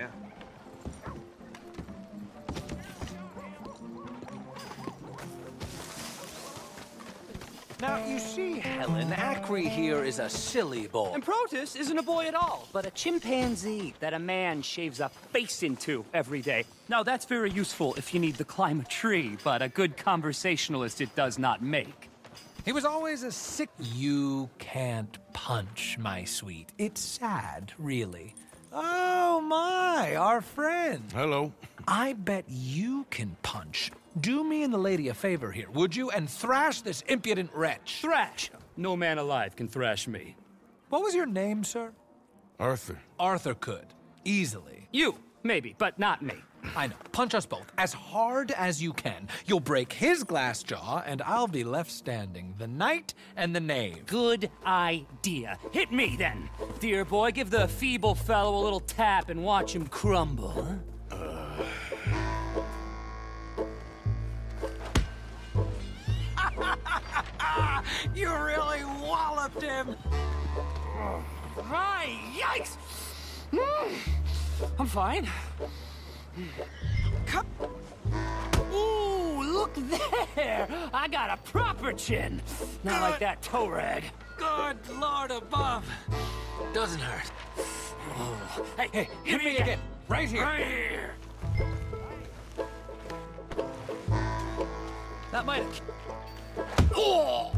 yeah. Now, you see, Helen, Acri here is a silly boy. And Protus isn't a boy at all, but a chimpanzee that a man shaves a face into every day. Now, that's very useful if you need to climb a tree, but a good conversationalist it does not make. He was always a sick... You can't punch, my sweet. It's sad, really. Oh, my, our friend. Hello. I bet you can punch. Do me and the lady a favor here, would you? And thrash this impudent wretch. Thrash! No man alive can thrash me. What was your name, sir? Arthur. Arthur could. Easily. You, maybe, but not me. I know. Punch us both. As hard as you can. You'll break his glass jaw, and I'll be left standing. The knight and the knave. Good idea. Hit me, then. Dear boy, give the feeble fellow a little tap and watch him crumble, huh? You really walloped him! Hi! Yikes! I'm fine. Ooh, look there! I got a proper chin. Not like that toe rag. Good Lord above! Doesn't hurt. Oh. Hey, hit me again! Right here! Right here! That might have... Oh!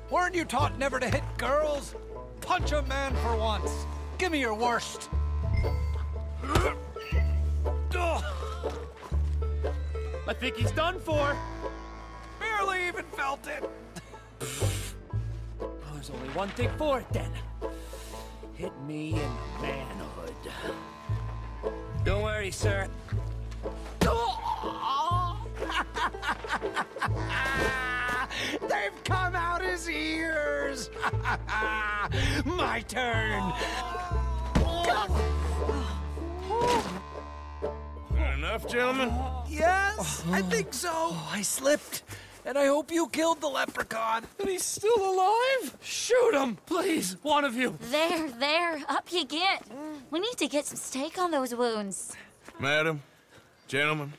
Weren't you taught never to hit girls? Punch a man for once. Give me your worst. I think he's done for. Barely even felt it. Well, there's only one thing for it, then. Hit me in the manhood. Don't worry, sir. They've come out his ears! My turn! Good enough, gentlemen? Yes, I think so. I slipped, and I hope you killed the leprechaun. And he's still alive? Shoot him, please, one of you. There, up you get. We need to get some steak on those wounds. Madam, gentlemen,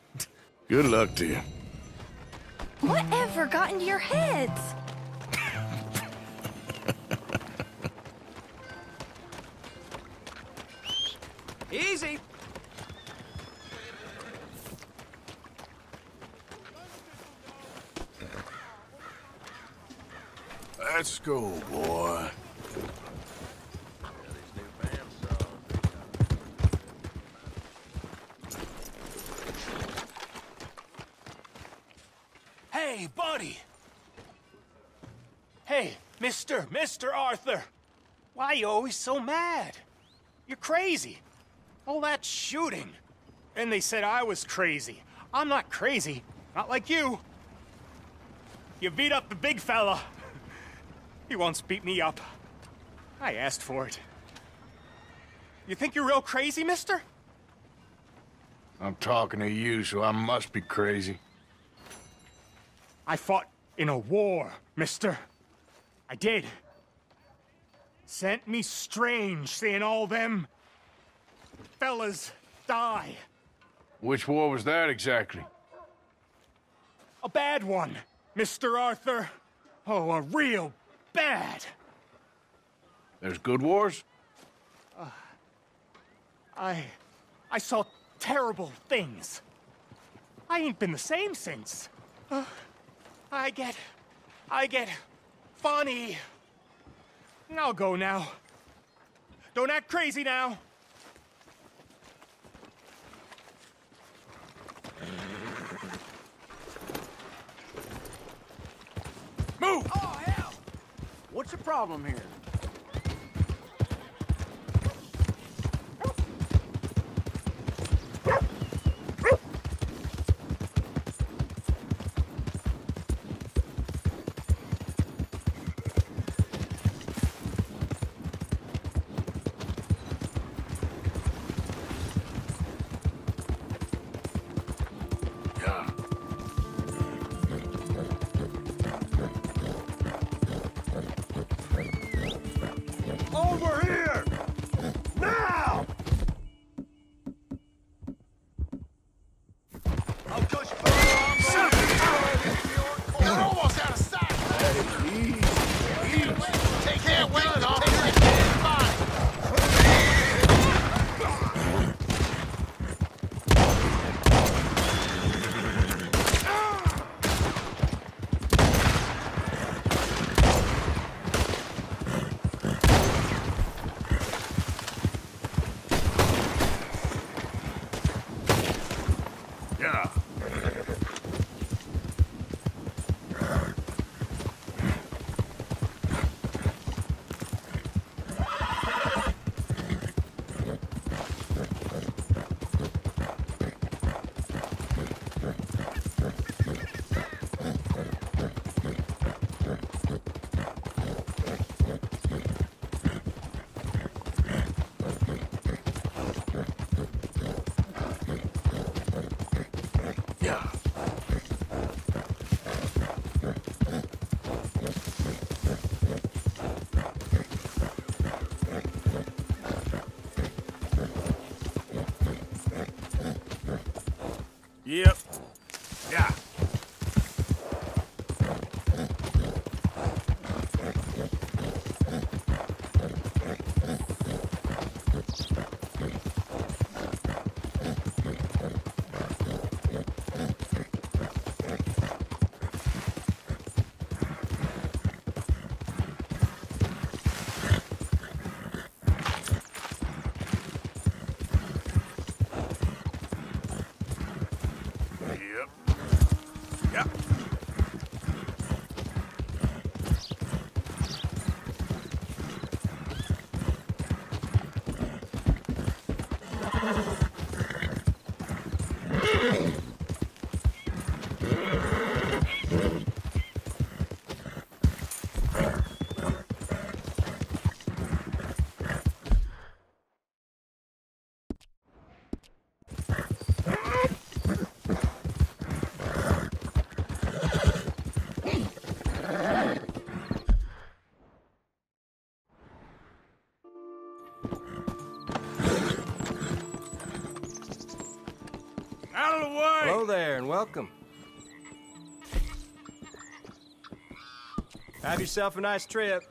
good luck to you. Whatever got into your heads? Easy. Let's go, boy. Hey, buddy! Hey, Mr. Arthur! Why are you always so mad? You're crazy. All that shooting. And they said I was crazy. I'm not crazy. Not like you. You beat up the big fella. He once beat me up. I asked for it. You think you're real crazy, mister? I'm talking to you, so I must be crazy. I fought in a war, mister. I did. Sent me strange seeing all them fellas die. Which war was that exactly? A bad one, Mr. Arthur. Oh, a real bad. There's good wars? I saw terrible things. I ain't been the same since. I get funny. I'll go now. Don't act crazy now. Move! Oh, hell! What's the problem here? Yep. Yeah. Yep. Out of the way! Hello there, and welcome. Have yourself a nice trip.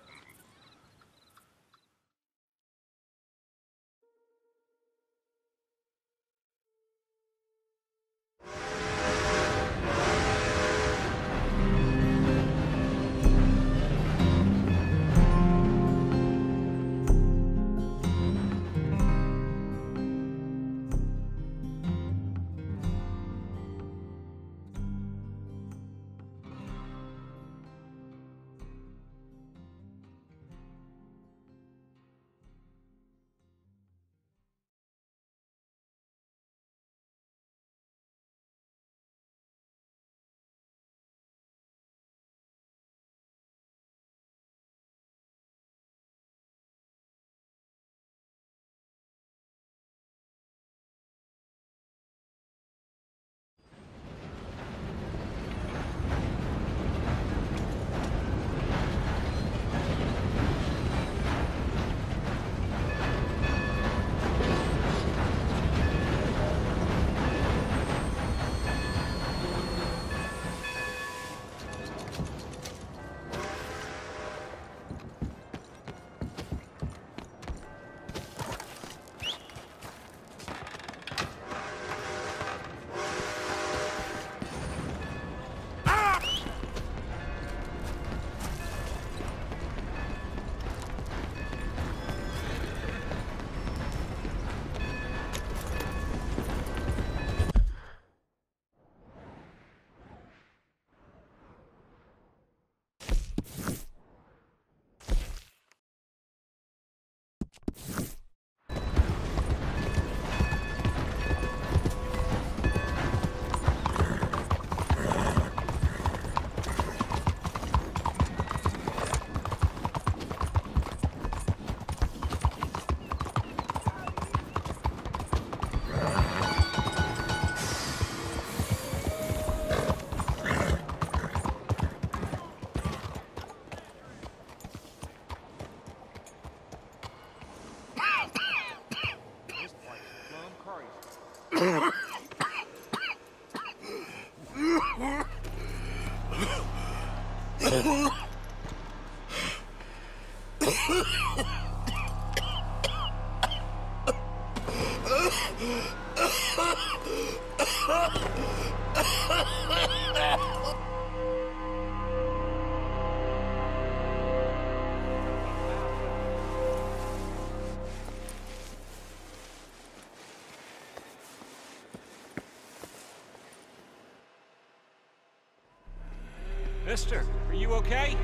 Mister, are you okay?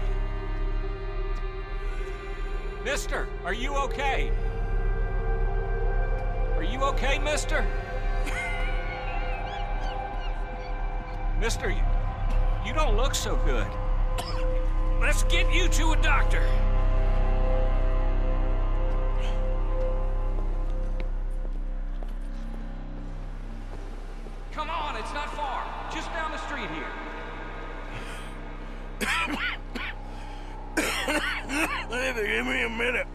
Mister, are you okay? Are you okay, mister? Mister, you don't look so good. Let's get you to a doctor. Come on, it's not far. Just down the street here. Give me a minute.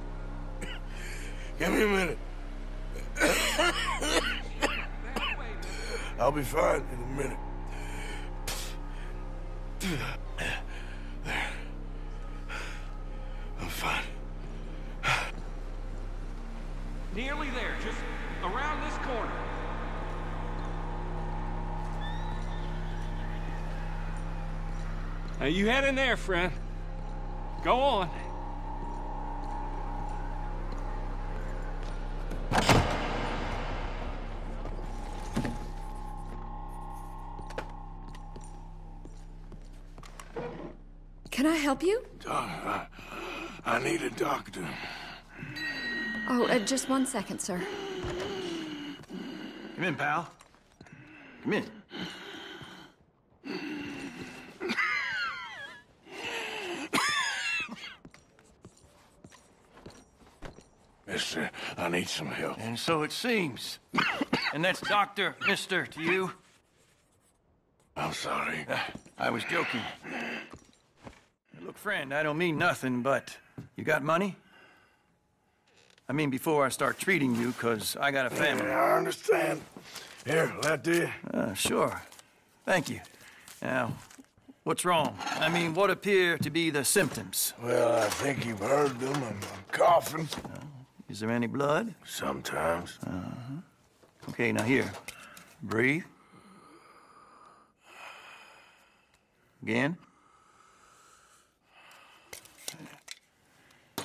Give me a minute. I'll be fine in a minute. There. I'm fine. Nearly there, just around this corner. Now you head in there, friend. Go on. Can I help you? I need a doctor. Oh, just 1 second, sir. Come in, pal. Come in. Mister, I need some help. And so it seems. And that's Doctor, Mister to you? I'm sorry. I was joking. Look, friend, I don't mean nothing, but you got money? I mean, before I start treating you, 'cause I got a family. Yeah, I understand. Here, that do you? Sure. Thank you. Now, what's wrong? I mean, what appear to be the symptoms? Well, I think you've heard them. I'm coughing. Is there any blood? Sometimes. Okay, now here. Breathe. Again.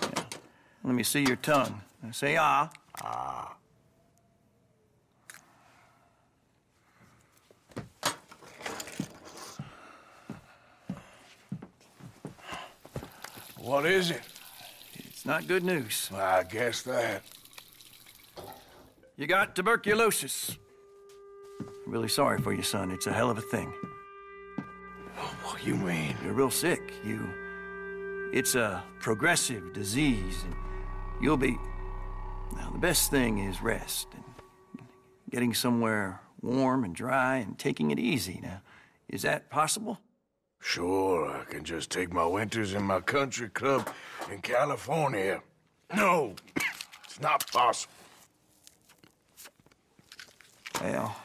Yeah. Let me see your tongue. Now say ah. Ah. What is it? It's not good news. Well, I guess that. You got tuberculosis. Really sorry for you, son. It's a hell of a thing. What do you mean? You're real sick. It's a progressive disease, and you'll be... Now, the best thing is rest, and getting somewhere warm and dry and taking it easy. Now, is that possible? Sure, I can just take my winters in my country club in California. No, it's not possible. Well,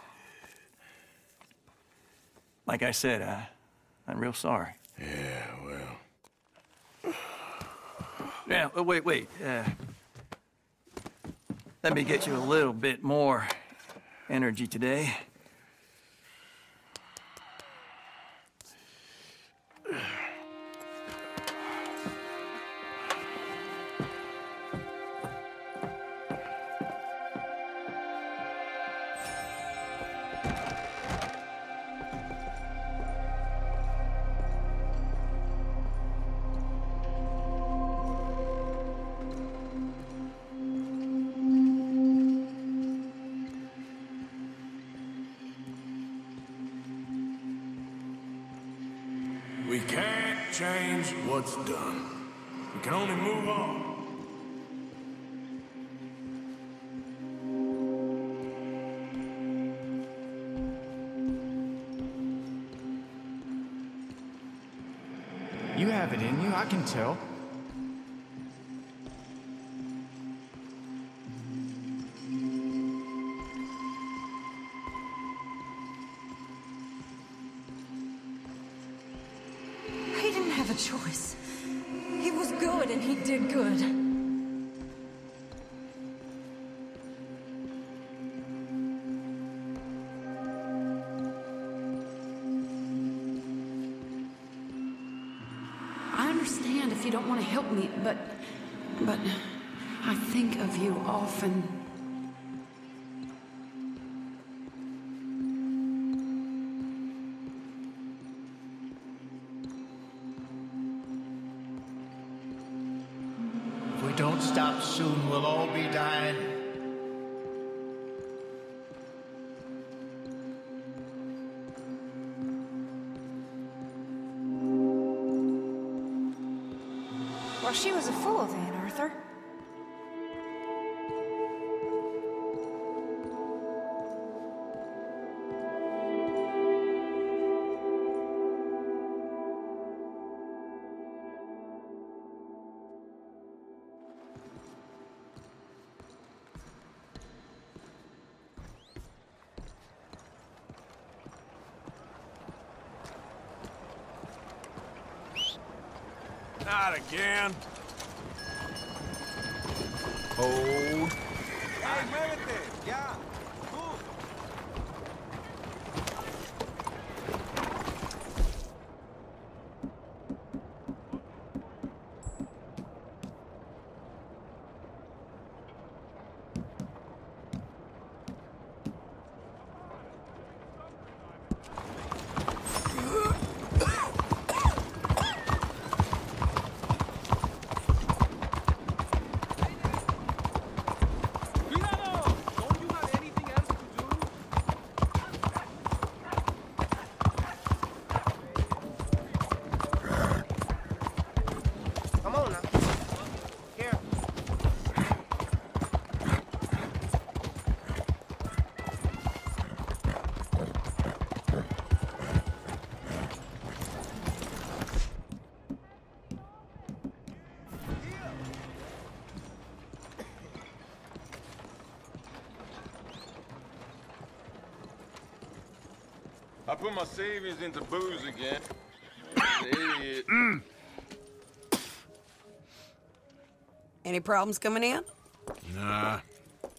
like I said, I'm real sorry. Yeah, well... Now, wait. Let me get you a little bit more energy today. We can't change what's done. We can only move on. You have it in you, I can tell. He didn't have a choice. He was good and he did good. I understand if you don't want to help me, but I think of you often. If we don't stop soon, we'll all be dying. Well, she was a fool then, Arthur. Not again. Hold. Hey, muévete! Ya! Move! Come on now. Here. I put my savings into booze again. Idiot. Any problems coming in? Nah.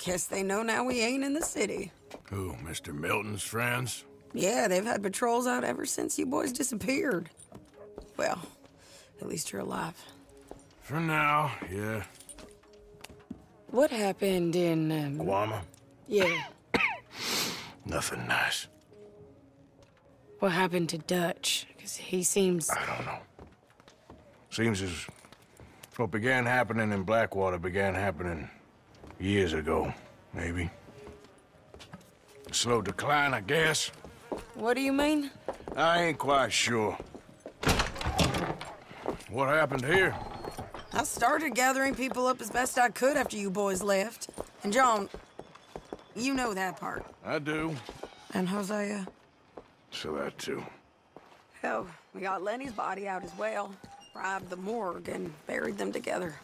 Guess they know now we ain't in the city. Who, Mr. Milton's friends? Yeah, they've had patrols out ever since you boys disappeared. Well, at least you're alive. For now, yeah. What happened in, Guama? Yeah. Nothing nice. What happened to Dutch? Because he seems... I don't know. Seems as what began happening in Blackwater began happening years ago, maybe. A slow decline, I guess. What do you mean? I ain't quite sure. What happened here? I started gathering people up as best I could after you boys left. And John, you know that part. I do. And Hosea? So that too. Hell, we got Lenny's body out as well. Robbed the morgue and buried them together.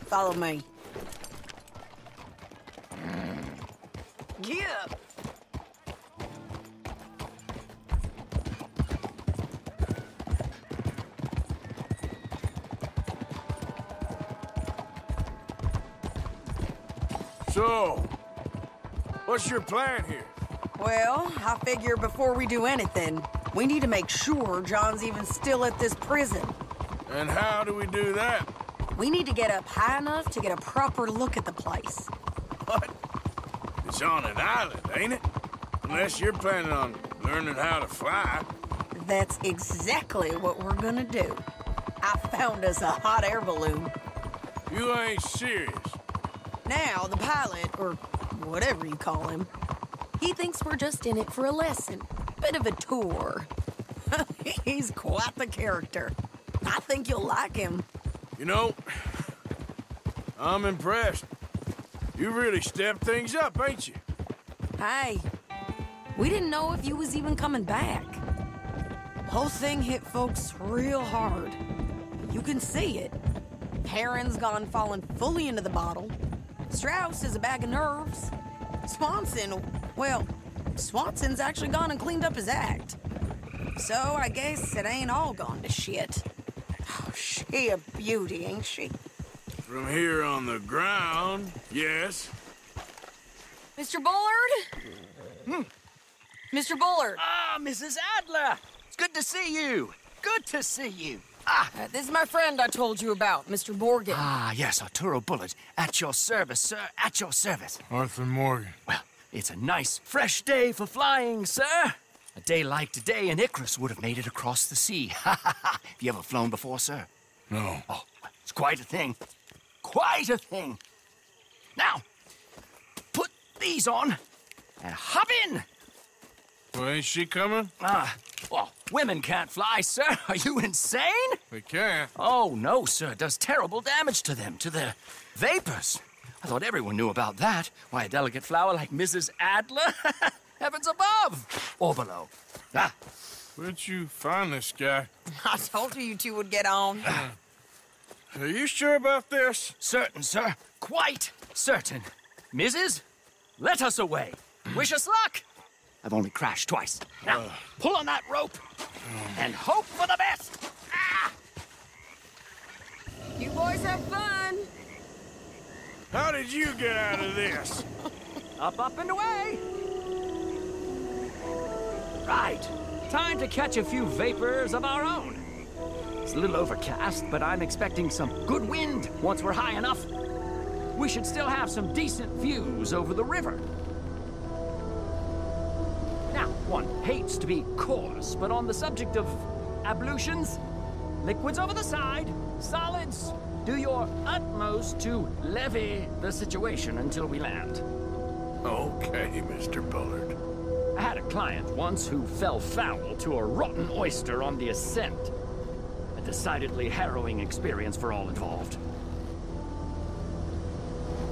Follow me. Get up! So, what's your plan here? Well, I figure before we do anything, we need to make sure John's even still at this prison. And how do we do that? We need to get up high enough to get a proper look at the place. What? It's on an island, ain't it? Unless you're planning on learning how to fly. That's exactly what we're gonna do. I found us a hot air balloon. You ain't serious. Now, the pilot, or whatever you call him, he thinks we're just in it for a lesson. Bit of a tour. He's quite the character. I think you'll like him. You know, I'm impressed. You really stepped things up, ain't you? Hey, we didn't know if you was even coming back. Whole thing hit folks real hard. You can see it. Perrin's gone falling fully into the bottle. Strauss is a bag of nerves. Swanson, well, Swanson's actually gone and cleaned up his act. So I guess it ain't all gone to shit. Oh, she a beauty, ain't she? From here on the ground, yes. Mr. Bullard? Mr. Bullard. Ah, Mrs. Adler! It's good to see you. Good to see you. This is my friend I told you about, Mr. Morgan. Ah, yes, Arturo Bullard. At your service, sir. At your service. Arthur Morgan. Well, it's a nice, fresh day for flying, sir. A day like today, an Icarus would have made it across the sea. Have you ever flown before, sir? No. Oh, it's quite a thing. Quite a thing. Now, put these on and hop in. Well, ain't she coming? Well, women can't fly, sir. Are you insane? They can't. Oh, no, sir. It does terrible damage to them, to their vapors. I thought everyone knew about that. Why, a delicate flower like Mrs. Adler? Heavens above or below. Where'd you find this guy? I told you two would get on. Are you sure about this? Certain, sir. Quite certain. Mrs., let us away. Wish us luck. I've only crashed twice. Now, pull on that rope and hope for the best. Ah! You boys have fun. How did you get out of this? Up, and away. Right. Time to catch a few vapors of our own. It's a little overcast, but I'm expecting some good wind once we're high enough. We should still have some decent views over the river. Now, one hates to be coarse, but on the subject of ablutions, liquids over the side, solids, do your utmost to levy the situation until we land. Okay, Mr. Bullard. I had a client once who fell foul to a rotten oyster on the ascent. A decidedly harrowing experience for all involved.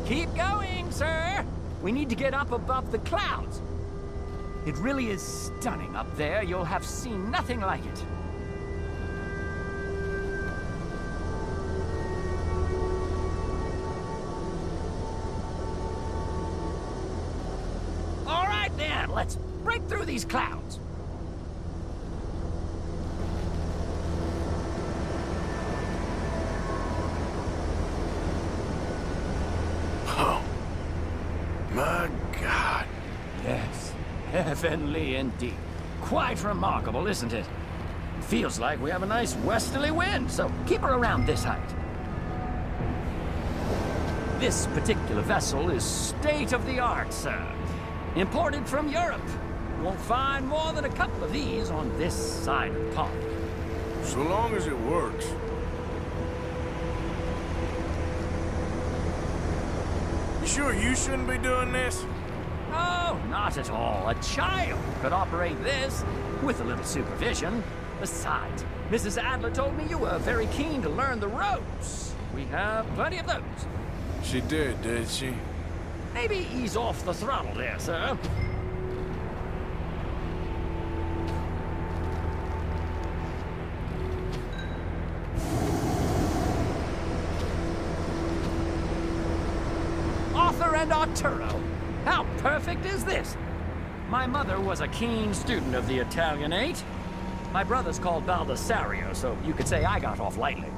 Keep going, sir! We need to get up above the clouds. It really is stunning up there. You'll have seen nothing like it. All right, then. Let's break through these clouds. Oh. My God. Yes. Heavenly indeed. Quite remarkable, isn't it? Feels like we have a nice westerly wind, so keep her around this height. This particular vessel is state-of-the-art, sir. Imported from Europe. Won't find more than a couple of these on this side of the pond. So long as it works. You sure you shouldn't be doing this? Oh, not at all. A child could operate this with a little supervision. Besides, Mrs. Adler told me you were very keen to learn the ropes. We have plenty of those. She did she? Maybe ease off the throttle there, sir. Arthur and Arturo. How perfect is this? My mother was a keen student of the Italianate. My brother's called Baldessario, so you could say I got off lightly.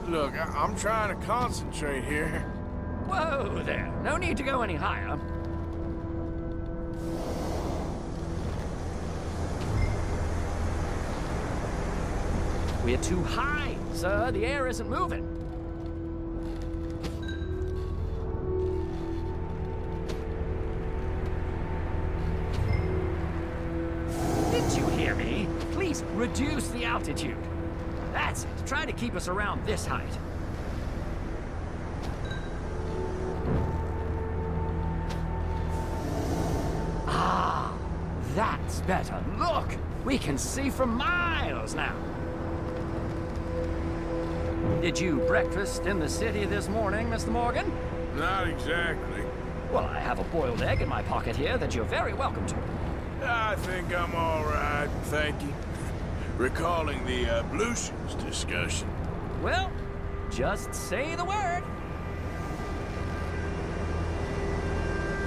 Look, I'm trying to concentrate here. Whoa there. No need to go any higher. We're too high, sir. The air isn't moving. Didn't you hear me? Please reduce the altitude. That's it. Try to keep us around this height. Ah, that's better. Look, we can see for miles now. Did you breakfast in the city this morning, Mr. Morgan? Not exactly. Well, I have a boiled egg in my pocket here that you're very welcome to. I think I'm all right, thank you. Recalling the ablutions discussion. Well, just say the word.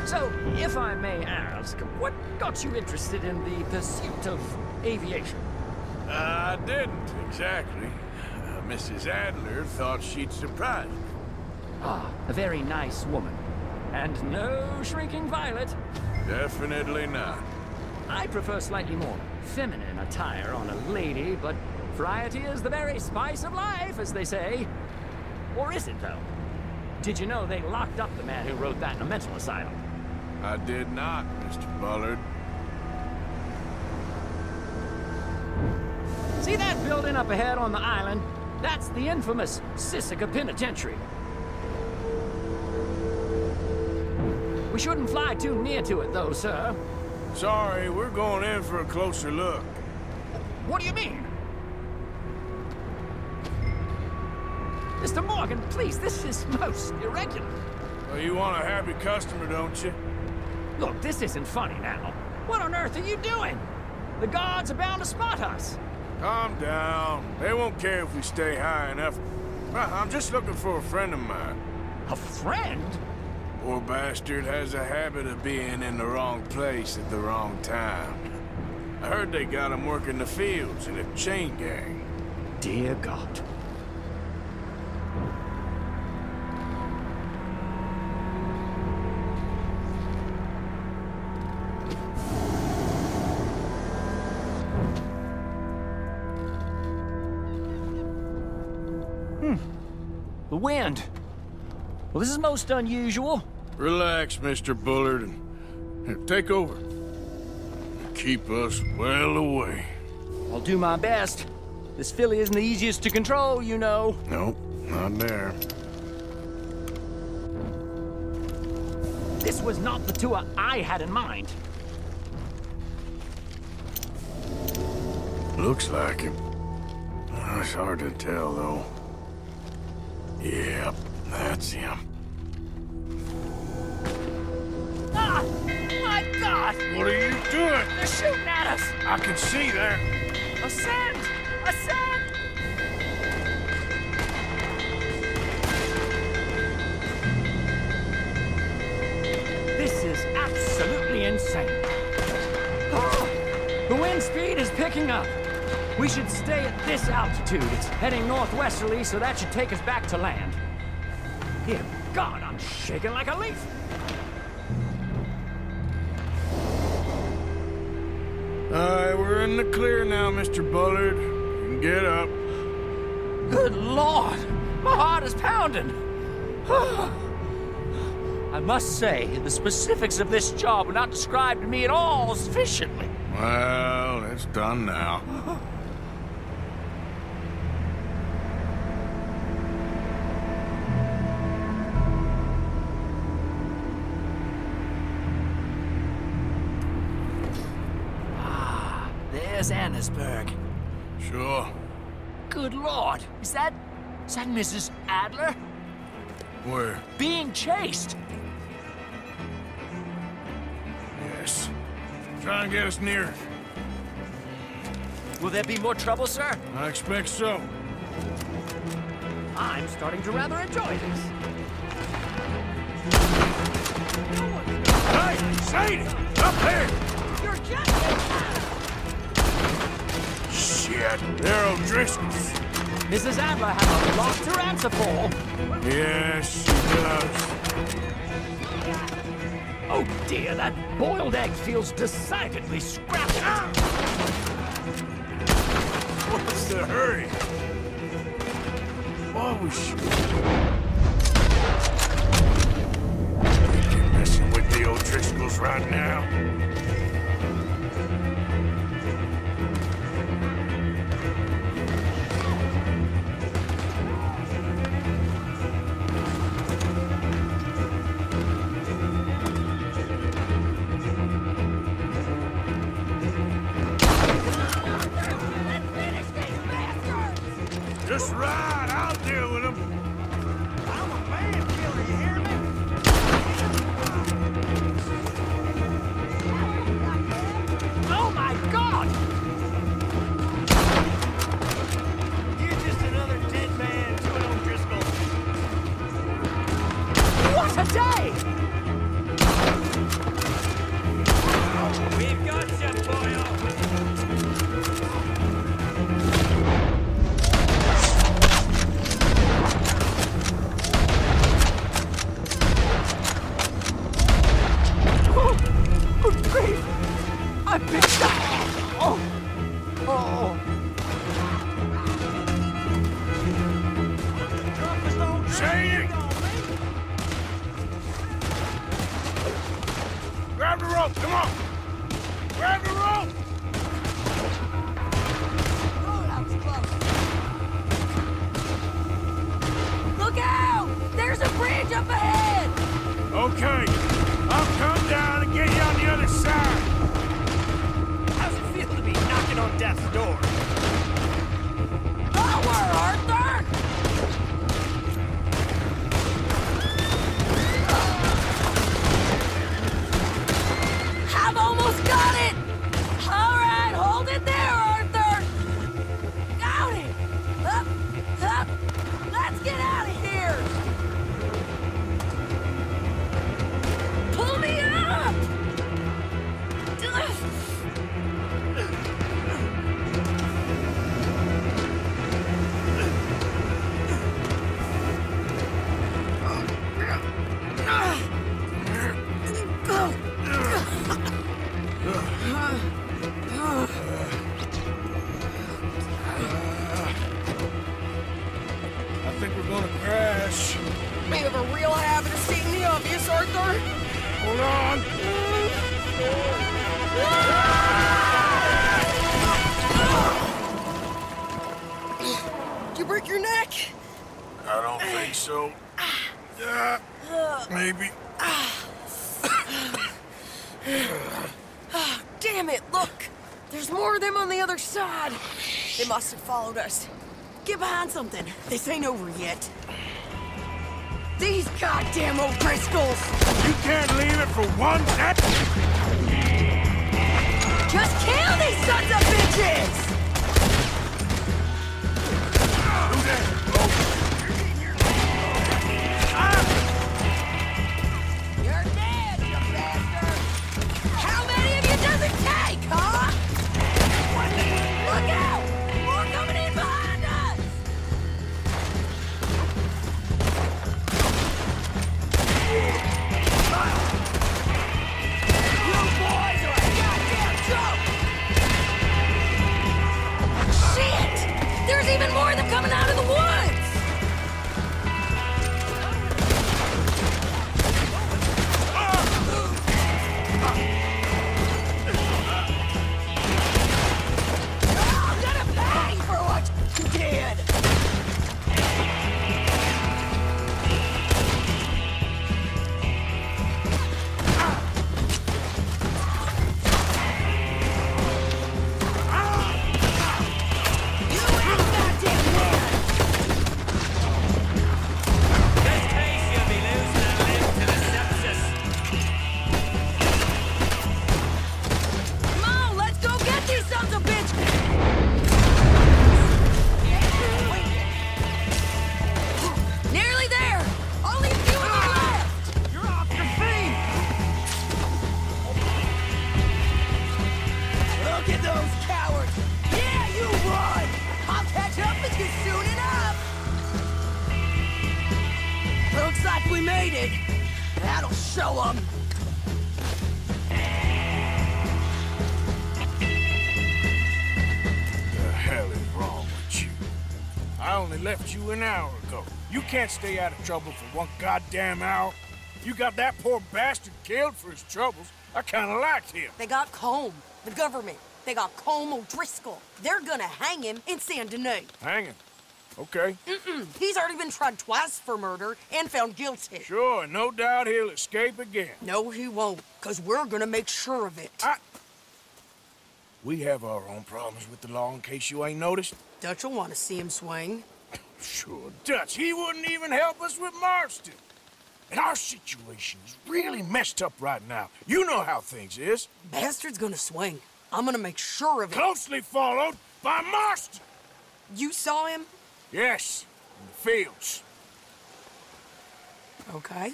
So, if I may ask, what got you interested in the pursuit of aviation? I didn't, exactly. Mrs. Adler thought she'd surprise me. Ah, a very nice woman. And no shrinking violet. Definitely not. I prefer slightly more feminine attire on a lady, but variety is the very spice of life, as they say. Or is it, though? Did you know they locked up the man who wrote that in a mental asylum? I did not, Mr. Bullard. See that building up ahead on the island? That's the infamous Sisika Penitentiary. We shouldn't fly too near to it, though, sir. Sorry, we're going in for a closer look. What do you mean? Mr. Morgan, please, this is most irregular. Well, you want a happy customer, don't you? Look, this isn't funny now. What on earth are you doing? The guards are bound to spot us. Calm down. They won't care if we stay high enough. I'm just looking for a friend of mine. A friend? Poor bastard has a habit of being in the wrong place at the wrong time. I heard they got him working the fields in a chain gang. Dear God. The wind. Well, this is most unusual. Relax, Mr. Bullard, and here, take over. Keep us well away. I'll do my best. This filly isn't the easiest to control, you know. Nope, not there. This was not the tour I had in mind. Looks like him. It's hard to tell, though. Yep, that's him. Ah! My God! What are you doing? They're shooting at us! I can see that. Ascend! Ascend! This is absolutely insane. Oh, the wind speed is picking up. We should stay at this altitude. It's heading northwesterly, so that should take us back to land. Dear God, I'm shaking like a leaf. Alright, we're in the clear now, Mr. Bullard. You can get up. Good Lord! My heart is pounding! I must say, the specifics of this job were not described to me at all sufficiently. Well, it's done now. There's Annesburg. Sure. Good Lord, is that Mrs. Adler? Where? Being chased. Yes. Try and get us near. Will there be more trouble, sir? I expect so. I'm starting to rather enjoy this. Hey, Sadie! Up there! You're just... Shit, they're O'Driscoll's. Mrs. Adler has a lot to answer for. Yes, she does. Oh dear, that boiled egg feels decidedly scrappy. What's the hurry? Why was you messing with the O'Driscolls right now? Just ride, I'll deal with him. I'm a man killer, you hear me? Oh my God! You're just another dead man to an O'Driscoll. What a day! We've got you, boyo. Good grief! I picked up! Oh! Oh! Shady! Grab the rope, come on! Grab the rope! Look out! There's a bridge up ahead! Okay, I'll come down and get you on the other side. How's it feel to be knocking on death's door? Lower, Arthur! I've almost got it! All right, hold it there, Arthur! Got it! Up, up! Let's get out of here! Hold on! Did you break your neck? I don't think so. Maybe. Damn it, look! There's more of them on the other side. They must have followed us. Get behind something. This ain't over yet. These goddamn O'Driscolls! You can't leave it for 1 second! Just kill these sons of bitches! Who's that? You're dead, you bastard! How many of you does it take, huh? Look out! More coming in behind us! You boys are a goddamn joke! Shit! There's even more of them coming out of the woods! I'm gonna pay for what you did! You ain't goddamn man! This case you'll be losing a limb to the sepsis. Come on, let's go get these sons of bitches! Nearly there! Only a few of them left! You're off your feet! Look at those cowards! Yeah, you run! I'll catch up with you soon enough! Looks like we made it. That'll show them. The hell is wrong with you? I only left you an hour ago. You can't stay out of trouble for 1 goddamn hour. You got that poor bastard killed for his troubles. I kinda liked him. They got Combe, the government. They got Combe O'Driscoll. They're gonna hang him in Saint Denis. Hanging. Okay. He's already been tried twice for murder and found guilty. Sure, no doubt he'll escape again. No, he won't, because we're gonna make sure of it. We have our own problems with the law, in case you ain't noticed. Dutch will want to see him swing. Sure, Dutch, he wouldn't even help us with Marston. And our situation is really messed up right now. You know how things is. Bastard's gonna swing. I'm gonna make sure of it. Closely followed by Marston. You saw him? Yes, in the fields. Okay.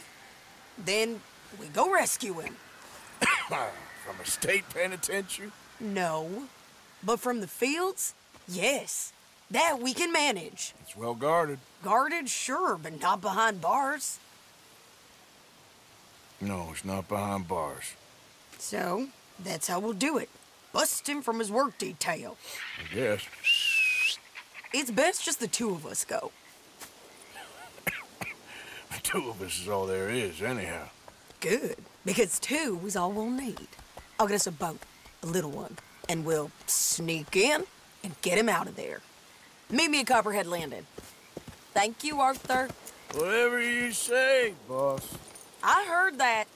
Then we go rescue him. From a state penitentiary? No. But from the fields? Yes. That we can manage. It's well guarded. Guarded, sure, but not behind bars. No, it's not behind bars. So, that's how we'll do it. Bust him from his work detail. I guess. It's best just the two of us go. The 2 of us is all there is, anyhow. Good, because 2 is all we'll need. I'll get us a boat, a little one, and we'll sneak in and get him out of there. Meet me at Copperhead Landing. Thank you, Arthur. Whatever you say, boss. I heard that.